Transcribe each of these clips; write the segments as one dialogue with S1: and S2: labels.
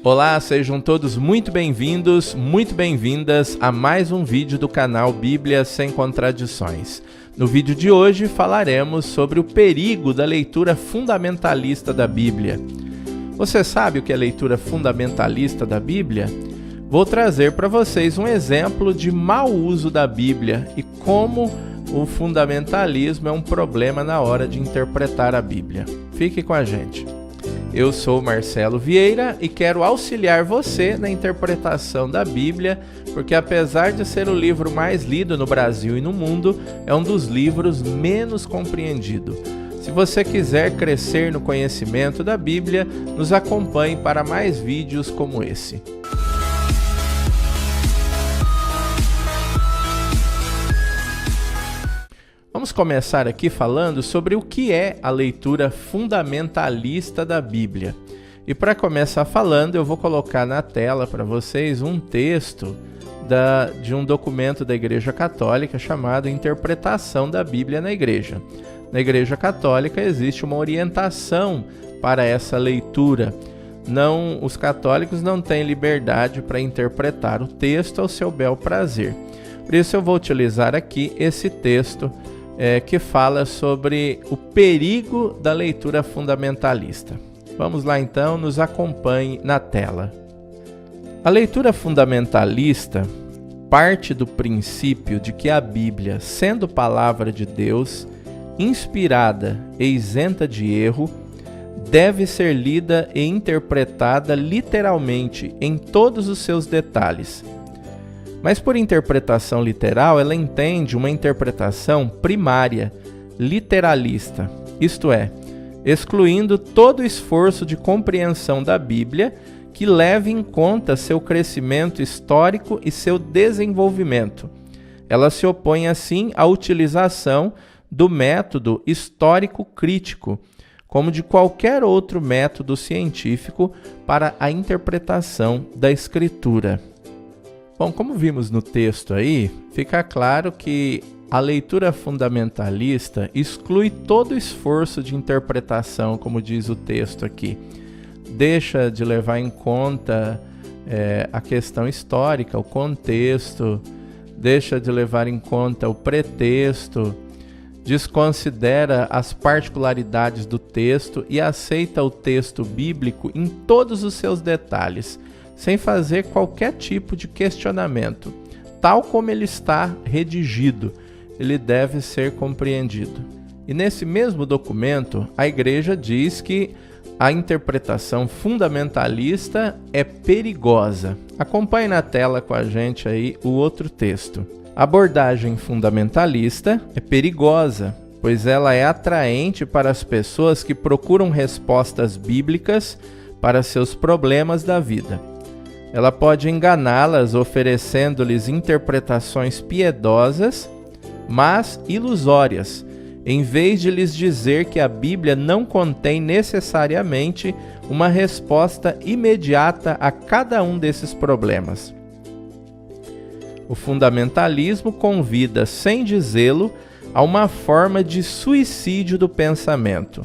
S1: Olá, sejam todos muito bem-vindos, muito bem-vindas a mais um vídeo do canal Bíblia Sem Contradições. No vídeo de hoje falaremos sobre o perigo da leitura fundamentalista da Bíblia. Você sabe o que é leitura fundamentalista da Bíblia? Vou trazer para vocês um exemplo de mau uso da Bíblia e como o fundamentalismo é um problema na hora de interpretar a Bíblia. Fique com a gente. Eu sou Marcelo Vieira e quero auxiliar você na interpretação da Bíblia, porque apesar de ser o livro mais lido no Brasil e no mundo, é um dos livros menos compreendido. Se você quiser crescer no conhecimento da Bíblia, nos acompanhe para mais vídeos como esse. Vamos começar aqui falando sobre o que é a leitura fundamentalista da Bíblia. E para começar falando, eu vou colocar na tela para vocês um texto de um documento da Igreja Católica chamado Interpretação da Bíblia na Igreja. Na Igreja Católica existe uma orientação para essa leitura. Os católicos não têm liberdade para interpretar o texto ao seu bel prazer. Por isso eu vou utilizar aqui esse texto que fala sobre o perigo da leitura fundamentalista. Vamos lá então, nos acompanhe na tela. A leitura fundamentalista parte do princípio de que a Bíblia, sendo palavra de Deus, inspirada e isenta de erro, deve ser lida e interpretada literalmente em todos os seus detalhes. Mas por interpretação literal, ela entende uma interpretação primária, literalista, isto é, excluindo todo esforço de compreensão da Bíblia que leve em conta seu crescimento histórico e seu desenvolvimento. Ela se opõe, assim, à utilização do método histórico-crítico, como de qualquer outro método científico para a interpretação da Escritura. Bom, como vimos no texto aí, fica claro que a leitura fundamentalista exclui todo esforço de interpretação, como diz o texto aqui. Deixa de levar em conta a questão histórica, o contexto, deixa de levar em conta o pretexto, desconsidera as particularidades do texto e aceita o texto bíblico em todos os seus detalhes, sem fazer qualquer tipo de questionamento. Tal como ele está redigido, ele deve ser compreendido. E nesse mesmo documento, a Igreja diz que a interpretação fundamentalista é perigosa. Acompanhe na tela com a gente aí o outro texto. A abordagem fundamentalista é perigosa, pois ela é atraente para as pessoas que procuram respostas bíblicas para seus problemas da vida. Ela pode enganá-las oferecendo-lhes interpretações piedosas, mas ilusórias, em vez de lhes dizer que a Bíblia não contém necessariamente uma resposta imediata a cada um desses problemas. O fundamentalismo convida, sem dizê-lo, a uma forma de suicídio do pensamento.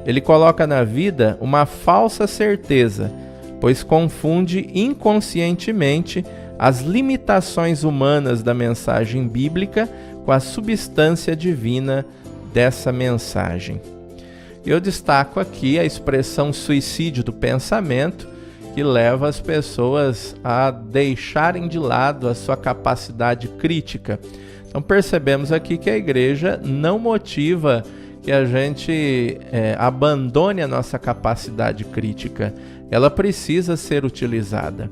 S1: Ele coloca na vida uma falsa certeza, pois confunde inconscientemente as limitações humanas da mensagem bíblica com a substância divina dessa mensagem. Eu destaco aqui a expressão suicídio do pensamento, que leva as pessoas a deixarem de lado a sua capacidade crítica. Então percebemos aqui que a Igreja não motiva que a gente abandone a nossa capacidade crítica. Ela precisa ser utilizada.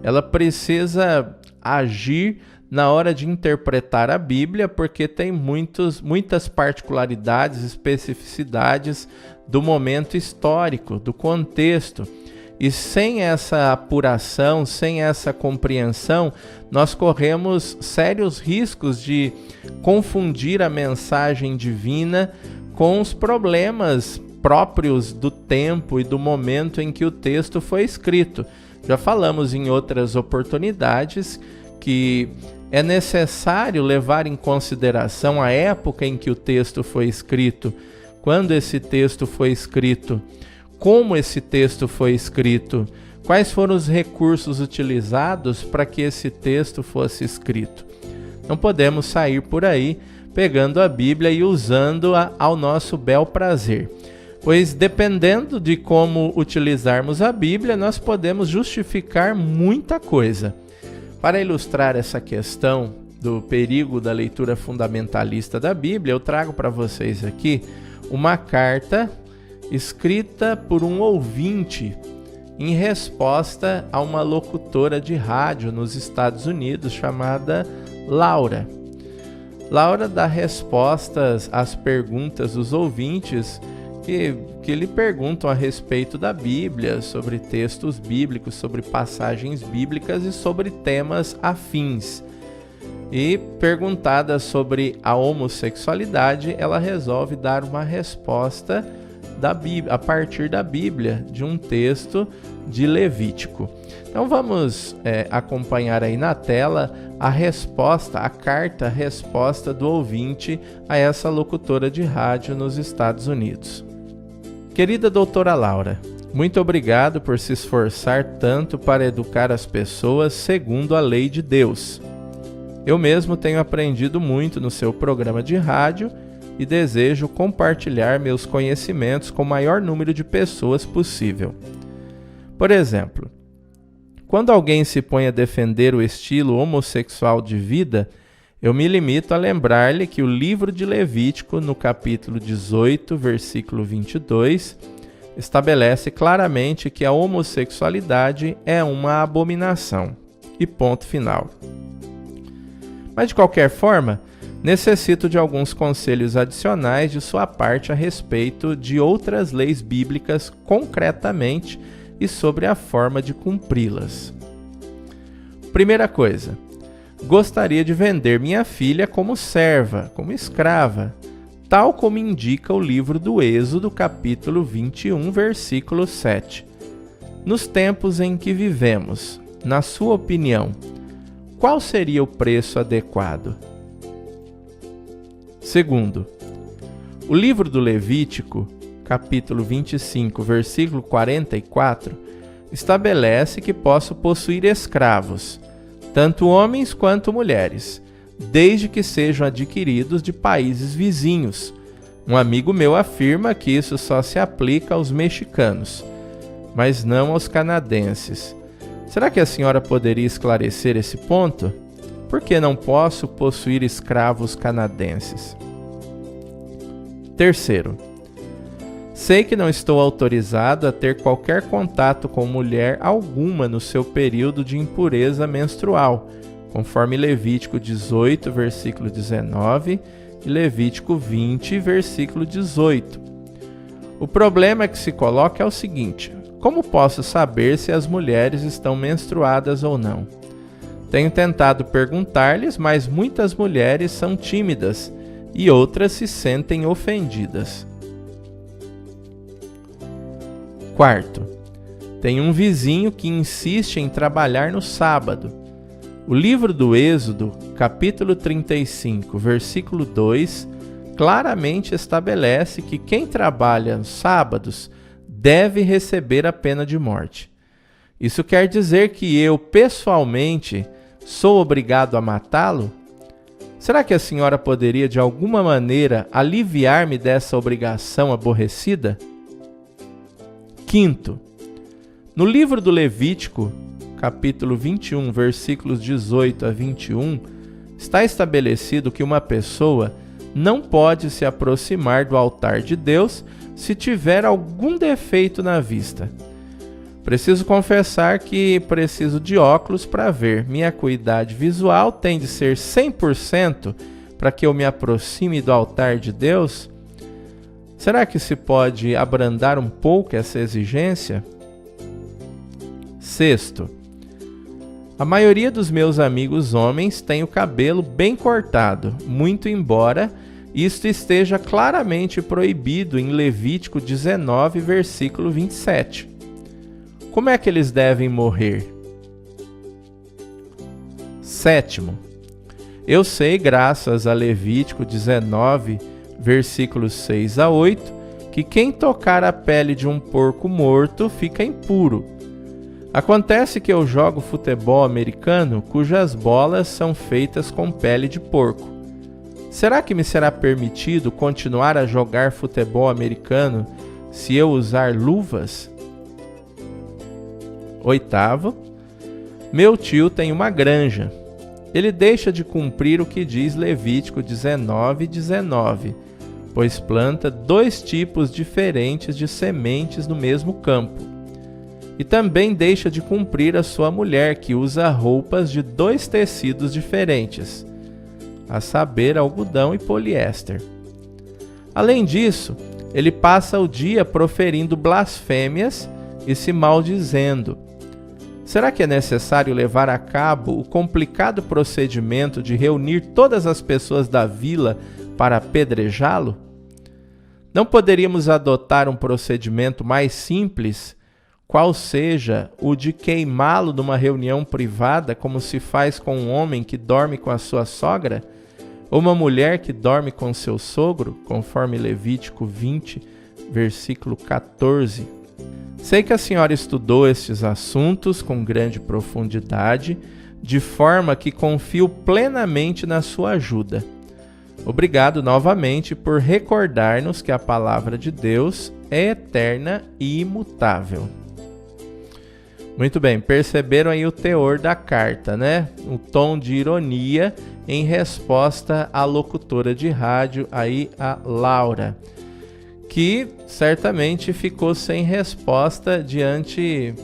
S1: Ela precisa agir na hora de interpretar a Bíblia, porque tem muitas particularidades, especificidades do momento histórico, do contexto. E sem essa apuração, sem essa compreensão, nós corremos sérios riscos de confundir a mensagem divina com os problemas próprios do tempo e do momento em que o texto foi escrito. Já falamos em outras oportunidades que é necessário levar em consideração a época em que o texto foi escrito, quando esse texto foi escrito, como esse texto foi escrito, quais foram os recursos utilizados para que esse texto fosse escrito. Não podemos sair por aí pegando a Bíblia e usando-a ao nosso bel prazer, pois dependendo de como utilizarmos a Bíblia, nós podemos justificar muita coisa. Para ilustrar essa questão do perigo da leitura fundamentalista da Bíblia, eu trago para vocês aqui uma carta escrita por um ouvinte em resposta a uma locutora de rádio nos Estados Unidos chamada Laura. Laura dá respostas às perguntas dos ouvintes que lhe perguntam a respeito da Bíblia, sobre textos bíblicos, sobre passagens bíblicas e sobre temas afins. E perguntada sobre a homossexualidade, ela resolve dar uma resposta da Bíblia, a partir da Bíblia, de um texto de Levítico. Então vamos acompanhar aí na tela a resposta, a carta-resposta do ouvinte a essa locutora de rádio nos Estados Unidos. Querida doutora Laura, muito obrigado por se esforçar tanto para educar as pessoas segundo a lei de Deus. Eu mesmo tenho aprendido muito no seu programa de rádio e desejo compartilhar meus conhecimentos com o maior número de pessoas possível. Por exemplo, quando alguém se põe a defender o estilo homossexual de vida, eu me limito a lembrar-lhe que o livro de Levítico, no capítulo 18, versículo 22, estabelece claramente que a homossexualidade é uma abominação. E ponto final. Mas de qualquer forma, necessito de alguns conselhos adicionais de sua parte a respeito de outras leis bíblicas concretamente e sobre a forma de cumpri-las. Primeira coisa, gostaria de vender minha filha como serva, como escrava, tal como indica o livro do Êxodo, capítulo 21, versículo 7. Nos tempos em que vivemos, na sua opinião, qual seria o preço adequado? Segundo, o livro do Levítico, capítulo 25, versículo 44, estabelece que posso possuir escravos, tanto homens quanto mulheres, desde que sejam adquiridos de países vizinhos. Um amigo meu afirma que isso só se aplica aos mexicanos, mas não aos canadenses. Será que a senhora poderia esclarecer esse ponto? Por que não posso possuir escravos canadenses? Terceiro, sei que não estou autorizado a ter qualquer contato com mulher alguma no seu período de impureza menstrual, conforme Levítico 18, versículo 19 e Levítico 20, versículo 18. O problema que se coloca é o seguinte: como posso saber se as mulheres estão menstruadas ou não? Tenho tentado perguntar-lhes, mas muitas mulheres são tímidas e outras se sentem ofendidas. Quarto, tenho um vizinho que insiste em trabalhar no sábado. O livro do Êxodo, capítulo 35, versículo 2, claramente estabelece que quem trabalha nos sábados deve receber a pena de morte. Isso quer dizer que eu, pessoalmente, sou obrigado a matá-lo? Será que a senhora poderia, de alguma maneira, aliviar-me dessa obrigação aborrecida? Quinto, no livro do Levítico, capítulo 21, versículos 18 a 21, está estabelecido que uma pessoa não pode se aproximar do altar de Deus se tiver algum defeito na vista. Preciso confessar que preciso de óculos para ver. Minha acuidade visual tem de ser 100% para que eu me aproxime do altar de Deus? Será que se pode abrandar um pouco essa exigência? Sexto, a maioria dos meus amigos homens tem o cabelo bem cortado, muito embora isto esteja claramente proibido em Levítico 19, versículo 27. Como é que eles devem morrer? Sétimo, eu sei, graças a Levítico 19, versículos 6 a 8, que quem tocar a pele de um porco morto fica impuro. Acontece que eu jogo futebol americano cujas bolas são feitas com pele de porco. Será que me será permitido continuar a jogar futebol americano se eu usar luvas? 8º, meu tio tem uma granja. Ele deixa de cumprir o que diz Levítico 19:19, pois planta 2 tipos diferentes de sementes no mesmo campo. E também deixa de cumprir a sua mulher, que usa roupas de 2 tecidos diferentes, a saber, algodão e poliéster. Além disso, ele passa o dia proferindo blasfêmias e se maldizendo. Será que é necessário levar a cabo o complicado procedimento de reunir todas as pessoas da vila para apedrejá-lo? Não poderíamos adotar um procedimento mais simples, qual seja o de queimá-lo numa reunião privada, como se faz com um homem que dorme com a sua sogra, ou uma mulher que dorme com seu sogro, conforme Levítico 20, versículo 14. Sei que a senhora estudou estes assuntos com grande profundidade, de forma que confio plenamente na sua ajuda. Obrigado novamente por recordar-nos que a palavra de Deus é eterna e imutável. Muito bem, perceberam aí o teor da carta, né? Um tom de ironia em resposta à locutora de rádio, aí a Laura, que certamente ficou sem resposta diante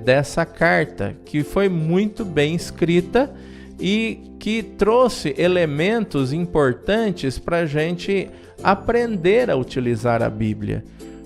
S1: dessa carta, que foi muito bem escrita e que trouxe elementos importantes para a gente aprender a utilizar a Bíblia.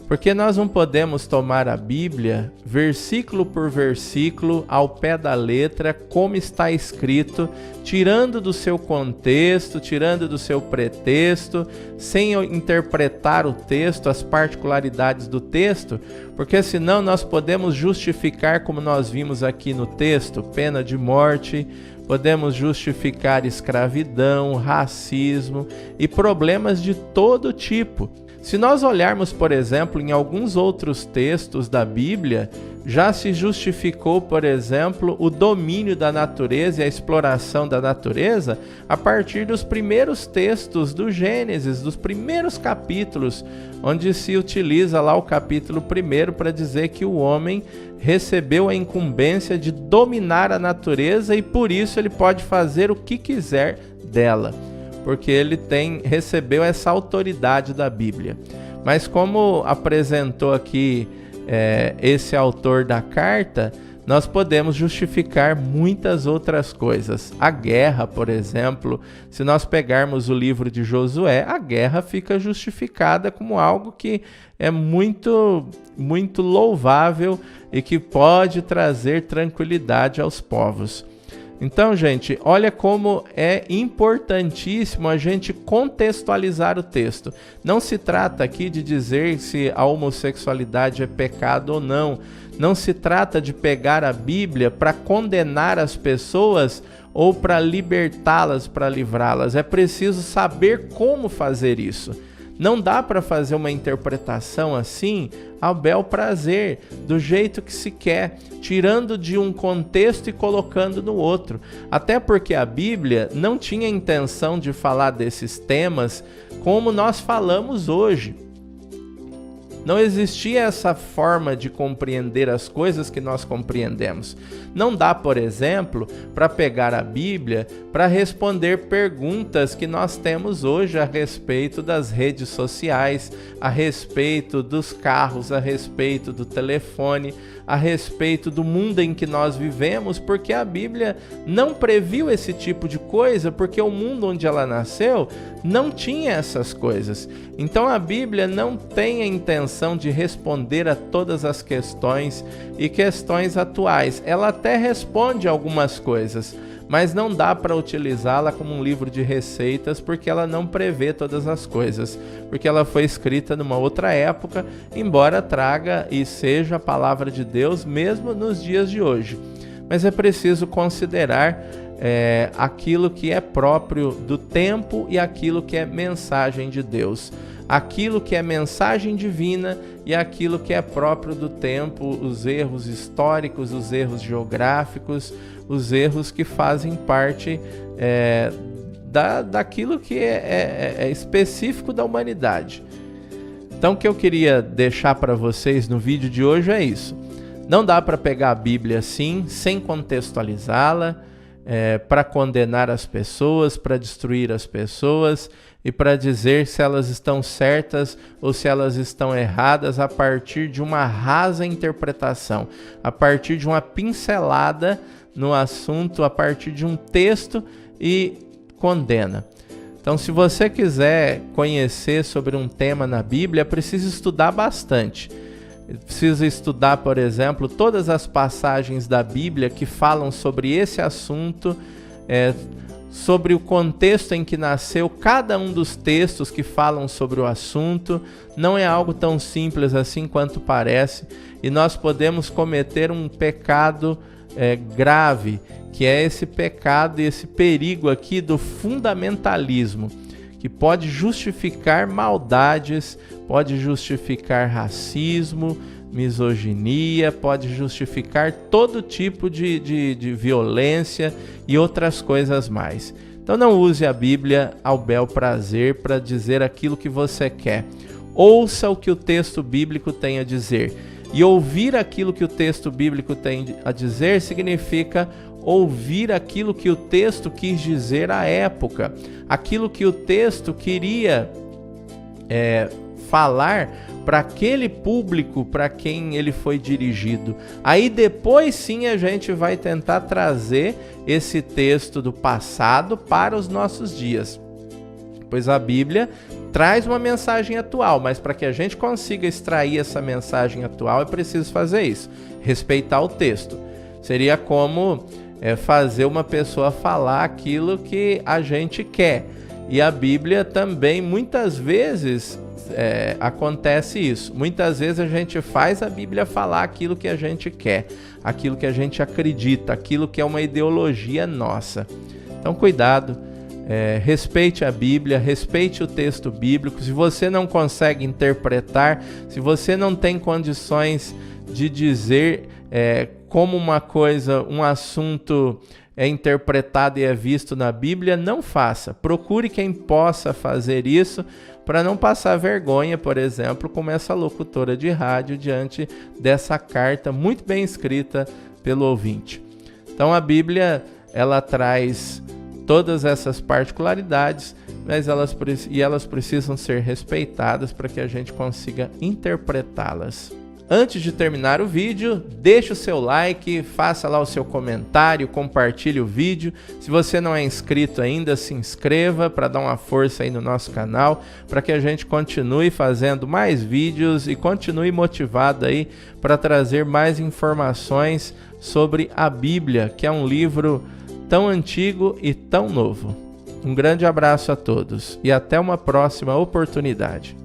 S1: Porque nós não podemos tomar a Bíblia versículo por versículo, ao pé da letra, como está escrito, tirando do seu contexto, tirando do seu pretexto, sem interpretar o texto, as particularidades do texto, porque senão nós podemos justificar, como nós vimos aqui no texto, pena de morte, podemos justificar escravidão, racismo e problemas de todo tipo. Se nós olharmos, por exemplo, em alguns outros textos da Bíblia, já se justificou, por exemplo, o domínio da natureza e a exploração da natureza a partir dos primeiros textos do Gênesis, dos primeiros capítulos, onde se utiliza lá o capítulo 1 para dizer que o homem recebeu a incumbência de dominar a natureza e por isso ele pode fazer o que quiser dela, porque ele recebeu essa autoridade da Bíblia. Mas como apresentou aqui esse autor da carta, nós podemos justificar muitas outras coisas. A guerra, por exemplo, se nós pegarmos o livro de Josué, a guerra fica justificada como algo que é muito, muito louvável e que pode trazer tranquilidade aos povos. Então, gente, olha como é importantíssimo a gente contextualizar o texto. Não se trata aqui de dizer se a homossexualidade é pecado ou não. Não se trata de pegar a Bíblia para condenar as pessoas ou para libertá-las, para livrá-las. É preciso saber como fazer isso. Não dá para fazer uma interpretação assim ao bel prazer, do jeito que se quer, tirando de um contexto e colocando no outro. Até porque a Bíblia não tinha intenção de falar desses temas como nós falamos hoje. Não existia essa forma de compreender as coisas que nós compreendemos. Não dá, por exemplo, para pegar a Bíblia para responder perguntas que nós temos hoje a respeito das redes sociais, a respeito dos carros, a respeito do telefone, a respeito do mundo em que nós vivemos, porque a Bíblia não previu esse tipo de coisa, porque o mundo onde ela nasceu não tinha essas coisas. Então a Bíblia não tem a intenção de responder a todas as questões e questões atuais. Ela até responde algumas coisas, mas não dá para utilizá-la como um livro de receitas, porque ela não prevê todas as coisas, porque ela foi escrita numa outra época, embora traga e seja a palavra de Deus mesmo nos dias de hoje. Mas é preciso considerar aquilo que é próprio do tempo e aquilo que é mensagem de Deus. Aquilo que é mensagem divina e aquilo que é próprio do tempo, os erros históricos, os erros geográficos, os erros que fazem parte daquilo que é específico da humanidade. Então, o que eu queria deixar para vocês no vídeo de hoje é isso. Não dá para pegar a Bíblia assim, sem contextualizá-la, para condenar as pessoas, para destruir as pessoas e para dizer se elas estão certas ou se elas estão erradas a partir de uma rasa interpretação, a partir de uma pincelada no assunto, a partir de um texto e condena. Então, se você quiser conhecer sobre um tema na Bíblia, precisa estudar bastante. Precisa estudar, por exemplo, todas as passagens da Bíblia que falam sobre esse assunto, sobre o contexto em que nasceu cada um dos textos que falam sobre o assunto. Não é algo tão simples assim quanto parece, e nós podemos cometer um pecado grave, que é esse pecado e esse perigo aqui do fundamentalismo, que pode justificar maldades, pode justificar racismo, misoginia, pode justificar todo tipo de violência e outras coisas mais. Então não use a Bíblia ao bel prazer para dizer aquilo que você quer. Ouça o que o texto bíblico tem a dizer. E ouvir aquilo que o texto bíblico tem a dizer significa ouvir aquilo que o texto quis dizer à época, aquilo que o texto queria falar para aquele público para quem ele foi dirigido. Aí depois sim a gente vai tentar trazer esse texto do passado para os nossos dias, pois a Bíblia traz uma mensagem atual, mas para que a gente consiga extrair essa mensagem atual é preciso fazer isso, respeitar o texto. Seria como fazer uma pessoa falar aquilo que a gente quer. E a Bíblia também, muitas vezes, acontece isso. Muitas vezes a gente faz a Bíblia falar aquilo que a gente quer, aquilo que a gente acredita, aquilo que é uma ideologia nossa. Então, cuidado, respeite a Bíblia, respeite o texto bíblico. Se você não consegue interpretar, se você não tem condições de dizer como uma coisa, um assunto é interpretado e é visto na Bíblia, não faça. Procure quem possa fazer isso para não passar vergonha, por exemplo, como essa locutora de rádio diante dessa carta muito bem escrita pelo ouvinte. Então a Bíblia, ela traz todas essas particularidades, mas elas precisam ser respeitadas para que a gente consiga interpretá-las. Antes de terminar o vídeo, deixe o seu like, faça lá o seu comentário, compartilhe o vídeo. Se você não é inscrito ainda, se inscreva para dar uma força aí no nosso canal, para que a gente continue fazendo mais vídeos e continue motivado aí para trazer mais informações sobre a Bíblia, que é um livro tão antigo e tão novo. Um grande abraço a todos e até uma próxima oportunidade.